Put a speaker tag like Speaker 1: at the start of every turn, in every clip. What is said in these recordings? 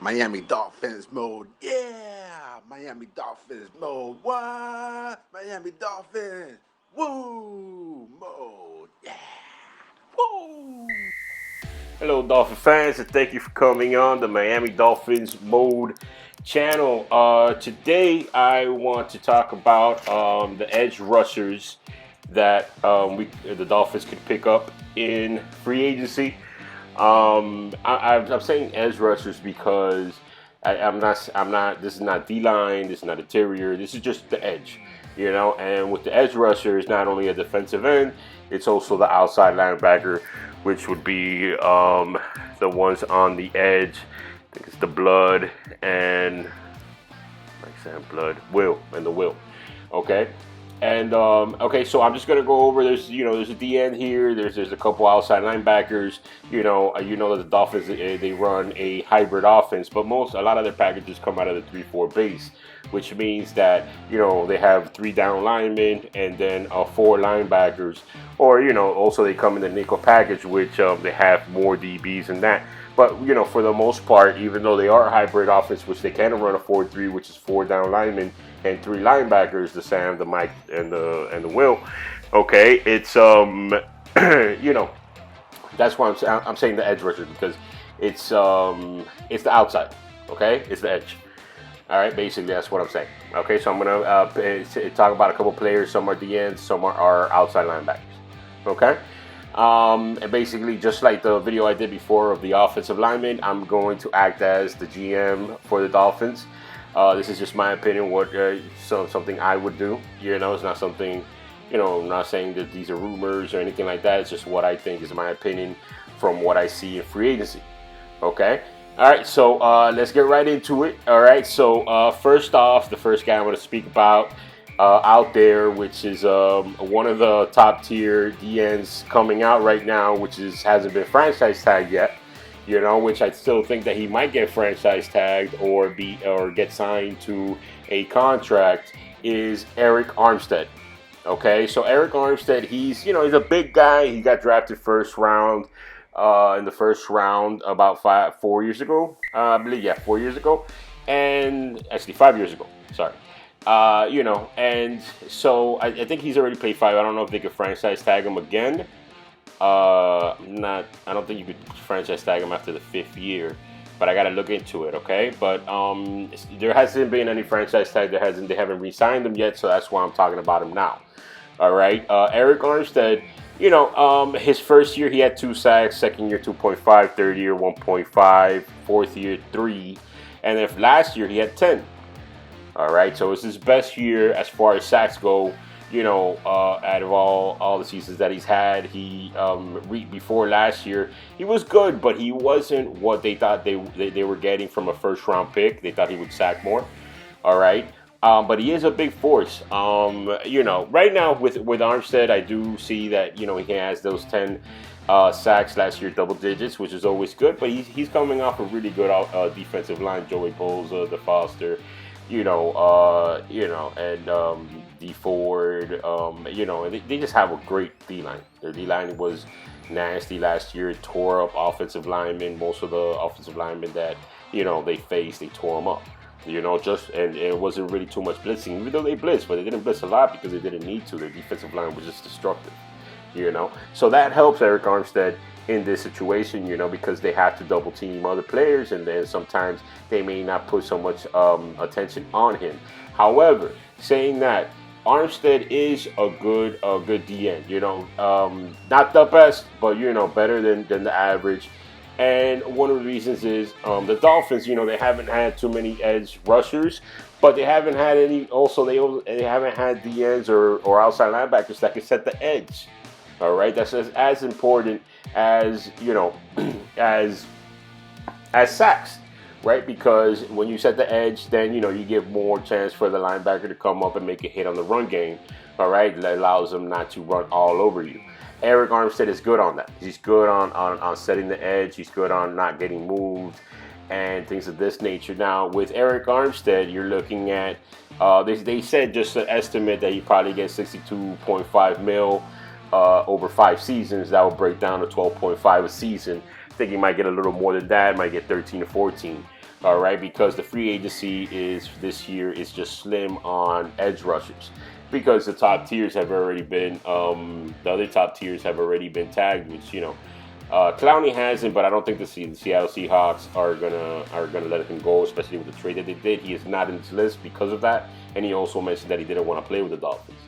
Speaker 1: Miami Dolphins mode. Yeah! Miami Dolphins mode. What? Miami Dolphins. Woo! Mode. Yeah! Woo!
Speaker 2: Hello, Dolphin fans, and thank you for coming on the Miami Dolphins Mode channel. Today, I want to talk about the edge rushers that the Dolphins could pick up in free agency. I'm saying edge rushers because I'm not. This is not D line. This is not interior. This is just the edge. And with the edge rusher, it's not only a defensive end, it's also the outside linebacker, which would be the ones on the edge. I think it's the blood and like Sam Blood, Will, and the Will. Okay. And okay, so I'm just gonna go over. There's a D end here. There's a couple outside linebackers. That the Dolphins they run a hybrid offense, but a lot of their packages come out of the 3-4 base, which means that they have 3 down linemen and then 4 linebackers, or also they come in the nickel package, which they have more DBs than that. But for the most part, even though they are a hybrid offense, which they can run a 4-3, which is 4 down linemen and 3 linebackers, the Sam, the Mike, and the Will. Okay, it's that's why I'm saying the edge rusher, because it's the outside. Okay, it's the edge. All right, basically that's what I'm saying. Okay, so I'm gonna talk about a couple players. Some are the ends, some are outside linebackers. Okay. And basically, just like the video I did before of the offensive lineman, I'm going to act as the GM for the Dolphins. This is just my opinion. Something I would do. It's not something. I'm not saying that these are rumors or anything like that. It's just what I think is my opinion from what I see in free agency. Okay. All right. So let's get right into it. All right. So first off, the first guy I'm going to speak about out there, which is one of the top tier DNs coming out right now, which hasn't been franchise tagged yet. Which I still think that he might get franchise tagged or get signed to a contract, is Eric Armstead. Okay, so Eric Armstead, he's a big guy. He got drafted first round in the first round about 4 years ago. I believe, yeah, 4 years ago, and actually 5 years ago. Sorry. And so I think he's already played 5. I don't know if they could franchise tag him again. I don't think you could franchise tag him after the 5th year, but I got to look into it. Okay, but there hasn't been any franchise tag. They haven't re-signed him yet, so that's why I'm talking about him now. All right, Eric Armstead. His first year he had 2 sacks, second year 2.5, third year 1.5, fourth year 3, and then last year he had 10. All right, so it's his best year as far as sacks go. Out of all the seasons that he's had, before last year he was good, but he wasn't what they thought they were getting from a first round pick. They thought he would sack more. All right, but he is a big force. Right now with Armstead, I do see that he has those 10 sacks last year, double digits, which is always good. But he's coming off a really good defensive line. Joey Bosa, DeFoster, and D Ford, and they just have a great D line. Their D line was nasty last year. It tore up offensive linemen. Most of the offensive linemen that they faced, they tore them up. And it wasn't really too much blitzing, even though they blitzed, but they didn't blitz a lot because they didn't need to. Their defensive line was just destructive. So that helps Eric Armstead in this situation, because they have to double team other players, and then sometimes they may not put so much attention on him. However, saying that, Armstead is a good DN. Not the best, but better than the average. And one of the reasons is the Dolphins. They haven't had too many edge rushers, but they haven't had any. Also, they haven't had DNs or outside linebackers that can set the edge. All right, that's as important as as sacks, right? Because when you set the edge, then you give more chance for the linebacker to come up and make a hit on the run game. All right, that allows them not to run all over you. Eric Armstead is good on that. He's good on setting the edge. He's good on not getting moved and things of this nature. Now with Eric Armstead, you're looking at they said just an estimate that he probably gets 62.5 mil. Over 5 seasons. That will break down to 12.5 a season. I think he might get a little more than that. Might get 13 to 14. All right, because the free agency is this year is just slim on edge rushers, because the top tiers have already been the other top tiers have already been tagged, which Clowney hasn't, but I don't think the Seattle Seahawks are gonna let him go, especially with the trade that they did. He is not in this list because of that, and he also mentioned that he didn't want to play with the Dolphins.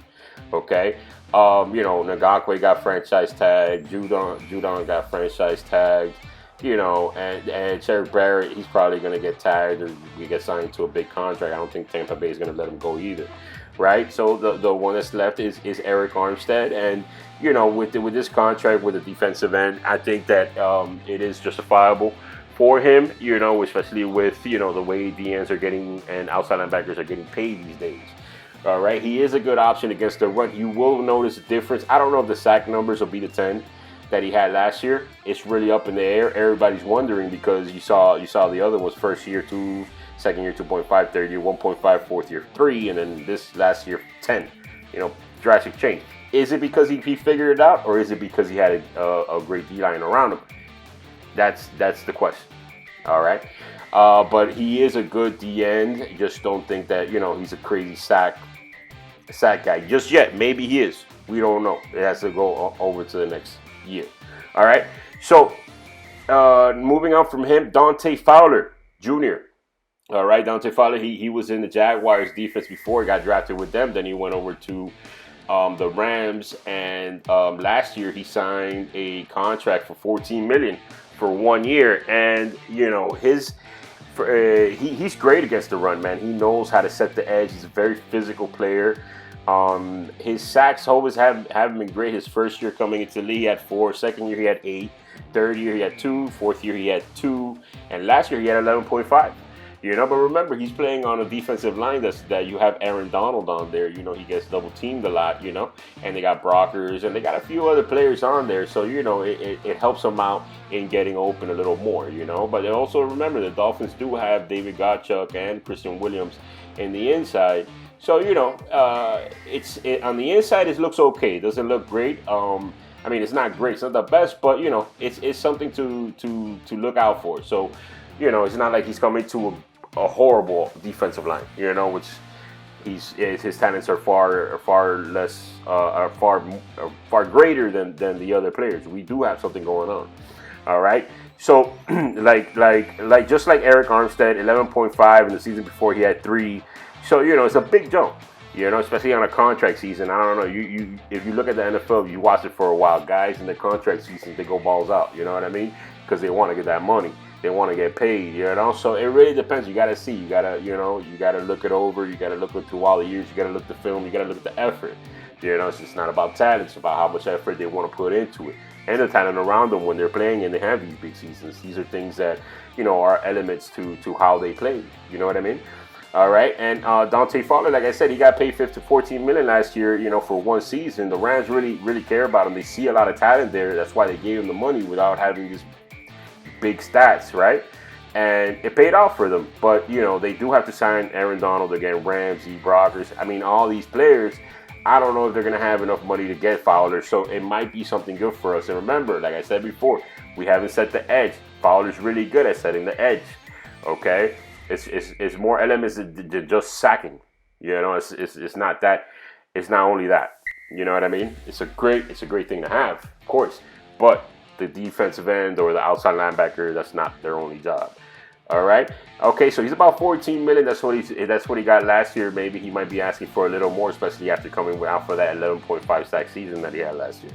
Speaker 2: Okay, Ngakwe got franchise tagged, Judon got franchise tagged, and Sherrick Barrett, he's probably gonna get tagged or get signed to a big contract. I don't think Tampa Bay is gonna let him go either. Right, so the one that's left is Eric Armstead, and with this contract with the defensive end, I think that it is justifiable for him, especially with the way DNs are getting and outside linebackers are getting paid these days. All right, he is a good option against the run. You will notice a difference. I don't know if the sack numbers will be the 10 that he had last year. It's really up in the air. Everybody's wondering because you saw the other ones: first year 2, second year 2.5, third year 1.5, fourth year 3, and then this last year 10. Drastic change. Is it because he figured it out, or is it because he had a great D-line around him? That's the question. All right, but he is a good D-end. Just don't think that he's a crazy sack guy just yet. Maybe he is. We don't know. It has to go over to the next year. All right. So moving on from him, Dante Fowler Jr. All right, Dante Fowler. He was in the Jaguars defense before he got drafted with them. Then he went over to the Rams, and last year he signed a contract for $14 million for 1 year. And he's great against the run, man. He knows how to set the edge. He's a very physical player. His sacks always haven't been great. His first year coming into the league, he had 4. Second year, he had 8. Third year, he had 2. Fourth year, he had 2. And last year, he had 11.5. But remember, he's playing on a defensive line that you have Aaron Donald on there. He gets double teamed a lot, and they got Brockers, and they got a few other players on there. So, it helps them out in getting open a little more, But also remember, the Dolphins do have David Gottschalk and Christian Williams in the inside. So, it's on the inside, it looks okay. It doesn't look great. It's not great. It's not the best, but, it's something to look out for. So, it's not like he's coming to a horrible defensive line, which his talents are far less, far greater than the other players. We do have something going on. All right. So, just like Eric Armstead, 11.5 in the season before he had 3. So, it's a big jump, especially on a contract season. I don't know. You if you look at the NFL, you watch it for a while. Guys in the contract season, they go balls out. You know what I mean? Because they want to get that money. They want to get paid. So it really depends. You got to see. You got to, you got to look it over. You got to look through all the years. You got to look at the film. You got to look at the effort. It's just not about talent. It's about how much effort they want to put into it. And the talent around them when they're playing and they have these big seasons. These are things that, are elements to how they play. You know what I mean? All right, and Dante Fowler, like I said, he got paid $14 million last year, for 1 season. The Rams really care about him. They see a lot of talent there. That's why they gave him the money without having these big stats, right? And it paid off for them. But, they do have to sign Aaron Donald again, Ramsey, Brockers. All these players, I don't know if they're going to have enough money to get Fowler. So it might be something good for us. And remember, like I said before, we haven't set the edge. Fowler's really good at setting the edge, okay? It's more elements than just sacking. It's not that. It's not only that. You know what I mean? It's a great thing to have, of course. But the defensive end or the outside linebacker, that's not their only job. All right. Okay. So he's about $14 million. That's what he got last year. Maybe he might be asking for a little more, especially after coming out for that 11.5 sack season that he had last year.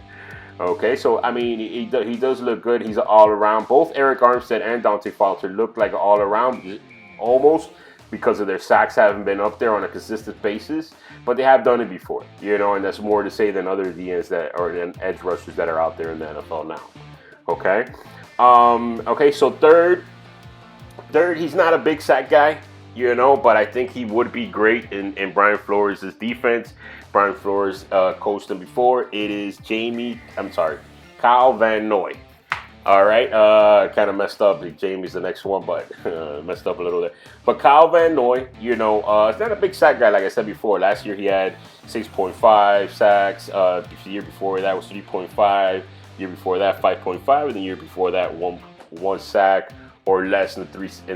Speaker 2: Okay, so he does look good. He's an all-around. Both Eric Armstead and Dante Fowler look like an all-around, almost, because of their sacks haven't been up there on a consistent basis, but they have done it before, and that's more to say than other DNs than edge rushers that are out there in the NFL now. Okay, so third, he's not a big sack guy, but I think he would be great in Brian Flores' defense. Brian Flores coached him before. It is Kyle Van Noy. All right, kind of messed up. Jamie's the next one, but messed up a little there. But Kyle Van Noy, it's not a big sack guy, like I said before. Last year he had 6.5 sacks. The year before that was 3.5. Year before that 5.5, and the year before that one sack or less in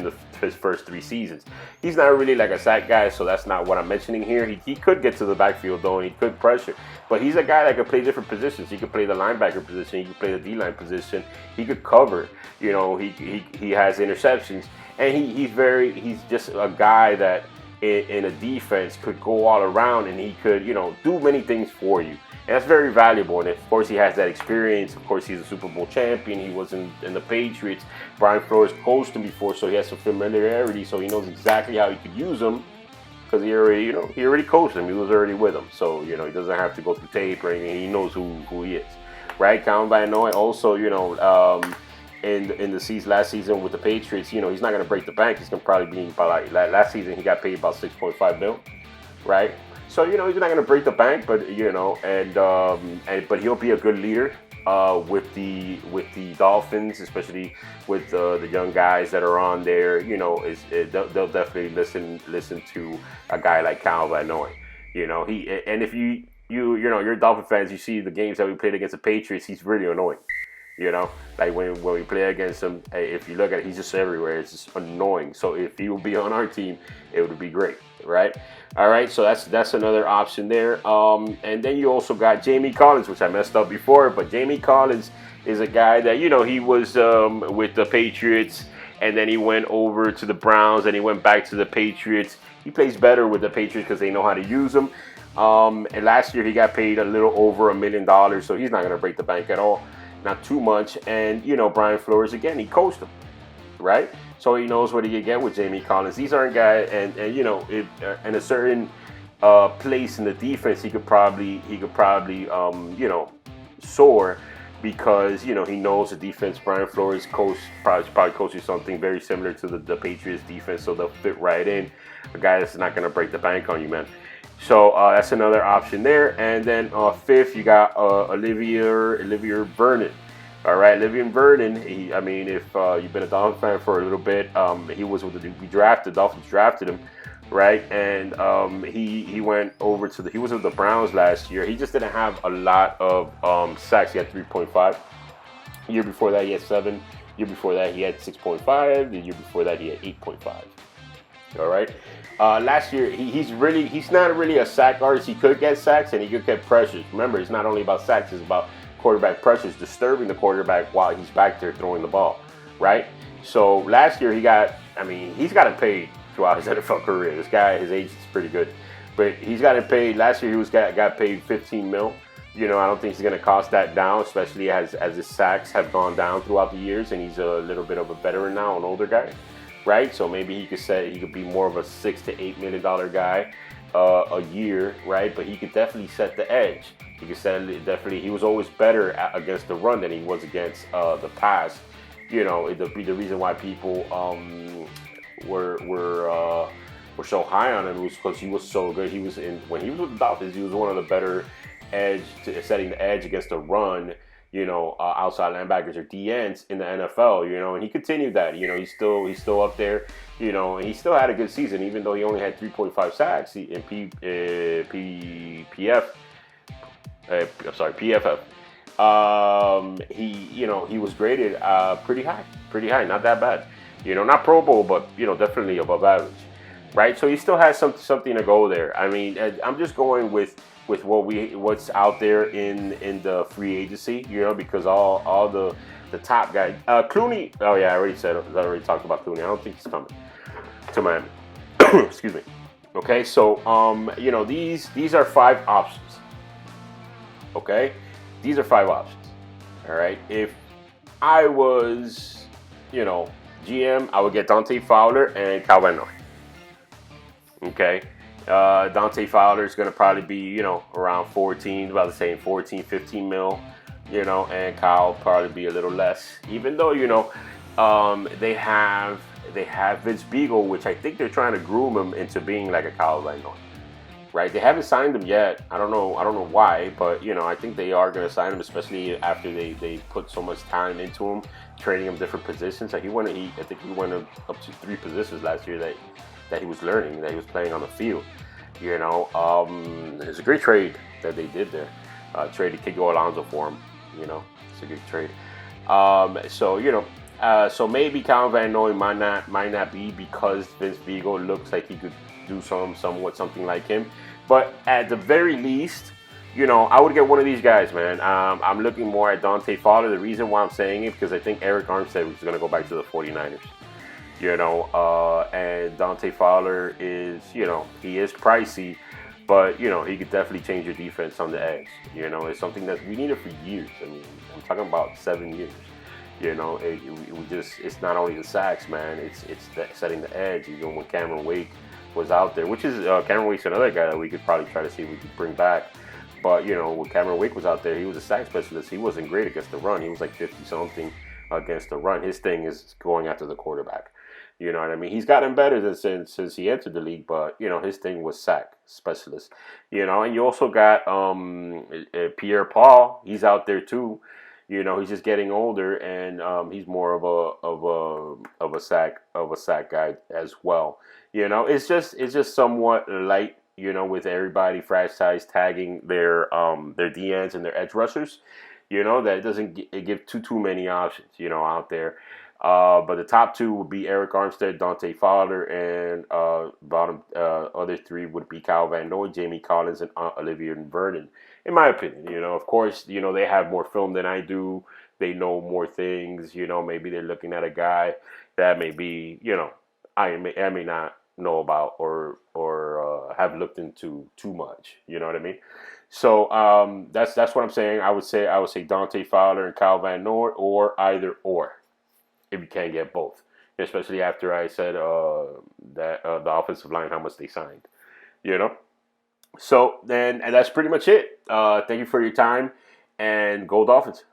Speaker 2: the his first 3 seasons. He's not really like a sack guy, so that's not what I'm mentioning here. He could get to the backfield though, and he could pressure, but he's a guy that could play different positions. He could play the linebacker position, he could play the D-line position, he could cover. You know, he has interceptions, and he's just a guy that in a defense could go all around, and he could, you know, do many things for you. And that's very valuable. And of course, he has that experience. Of course, he's a Super Bowl champion. He was in the Patriots. Brian Flores coached him before, so he has some familiarity. So he knows exactly how he could use him because he already coached him. He was already with him. So, you know, he doesn't have to go through tape or anything. He knows who he is, right? Calvin Van Noy also, you know, in the season last season with the Patriots, you know, he's not going to break the bank. He's going to probably be about like last season he got paid about $6.5 million, right? So, you know, he's not going to break the bank, but, you know, but he'll be a good leader with the Dolphins, especially with the young guys that are on there. You know, they'll definitely listen to a guy like Cal Van Noy. You know, and if you know, you're Dolphin fans, you see the games that we played against the Patriots, he's really annoying. You know, like when we play against him, if you look at it, he's just everywhere. It's just annoying. So if he would be on our team, it would be great, right? All right, so that's another option there. And then you also got Jamie Collins, which I messed up before, but Jamie Collins is a guy that, you know, he was with the Patriots, and then he went over to the Browns, and he went back to the Patriots. He plays better with the Patriots because they know how to use him. And last year he got paid a little over $1 million, so he's not going to break the bank at all. Not too much. And, you know, Brian Flores, again, he coached him, right? So he knows what he can get with Jamie Collins. These aren't guys, and you know, in a certain place in the defense, he could probably you know, soar because, you know, he knows the defense. Brian Flores probably coaches something very similar to the Patriots defense, so they'll fit right in. A guy that's not going to break the bank on you, man. So that's another option there. And then fifth, you got Libyan Vernon. All right, Libyan Vernon. I mean, if you've been a Dolphin fan for a little bit, he was with the Dolphins drafted him, right? And he went over to he was with the Browns last year. He just didn't have a lot of sacks. He had 3.5. The year before that, he had 7. The year before that, he had 6.5. The year before that, he had 8.5. All right. Last year, he's not really a sack artist. He could get sacks and he could get pressures. Remember, it's not only about sacks; it's about quarterback pressures, disturbing the quarterback while he's back there throwing the ball, right? So last year, he's gotten paid throughout his NFL career. This guy, his age is pretty good, but he's gotten paid. Last year, he got paid $15 million. You know, I don't think he's going to cost that down, especially as his sacks have gone down throughout the years, and he's a little bit of a veteran now, an older guy. Right, so maybe he could be more of a $6 to $8 million guy a year, right? But he could definitely set the edge. He he was always better against the run than he was against the pass. You know, the reason why people were so high on him was because he was so good. When he was with the Dolphins, he was one of the better setting the edge against the run. You know, outside linebackers or DNs in the NFL, you know, and he continued that. You know, he's still up there, you know, and he still had a good season, even though he only had 3.5 sacks in PFF. He was graded pretty high, not that bad. You know, not Pro Bowl, but, you know, definitely above average, right? So he still has something to go there. I mean, I'm just going with what's out there in the free agency, you know, because all the top guys. Clooney, oh yeah, I already talked about Clooney. I don't think he's coming to Miami. Excuse me. Okay, so you know, these are 5 options. Okay, these are 5 options. All right, if I was, you know, GM, I would get Dante Fowler and Calvin Noy. Okay. Dante Fowler is going to probably be, you know, around 14, about the same 14, 15 mil, you know, and Kyle probably be a little less, even though, you know, they have Vince Beagle, which I think they're trying to groom him into being like a Kyle Van Noy, right? They haven't signed him yet. I don't know why, but, you know, I think they are going to sign him, especially after they put so much time into him, training him different positions. Like I think he went up to 3 positions last year that he was learning, that he was playing on the field. You know, it's a great trade that they did there. Traded Kiko Alonso for him. You know, it's a good trade. So, you know, So maybe Calvin Van Noy might not be because Vince Vigo looks like he could do something like him. But at the very least, I would get one of these guys, man. I'm looking more at Dante Fowler. The reason why I'm saying it because I think Eric Armstead is going to go back to the 49ers. And Dante Fowler is, he is pricey, but he could definitely change your defense on the edge. It's something that we needed for years. I mean, I'm talking about 7 years. It's not only the sacks, man. It's setting the edge. Even when Cameron Wake was out there, which is Cameron Wake's another guy that we could probably try to see if we could bring back. But when Cameron Wake was out there, he was a sack specialist. He wasn't great against the run. He was like 50 something against the run. His thing is going after the quarterback. You know what I mean? He's gotten better since he entered the league, but his thing was sack specialist. And you also got Pierre Paul. He's out there too. He's just getting older, and he's more of a sack guy as well. It's just somewhat light. With everybody franchise tagging their DNs and their edge rushers. That it doesn't give too many options. Out there. But the top two would be Eric Armstead, Dante Fowler, and bottom other three would be Kyle Van Noy, Jamie Collins, and Libyan Vernon. In my opinion, of course, they have more film than I do. They know more things. Maybe they're looking at a guy that maybe I may not know about or have looked into too much. You know what I mean? So that's what I'm saying. I would say Dante Fowler and Kyle Van Noy, or either or. If you can't get both, especially after I said that the offensive line, how much they signed, So then, and that's pretty much it. Thank you for your time, and go Dolphins.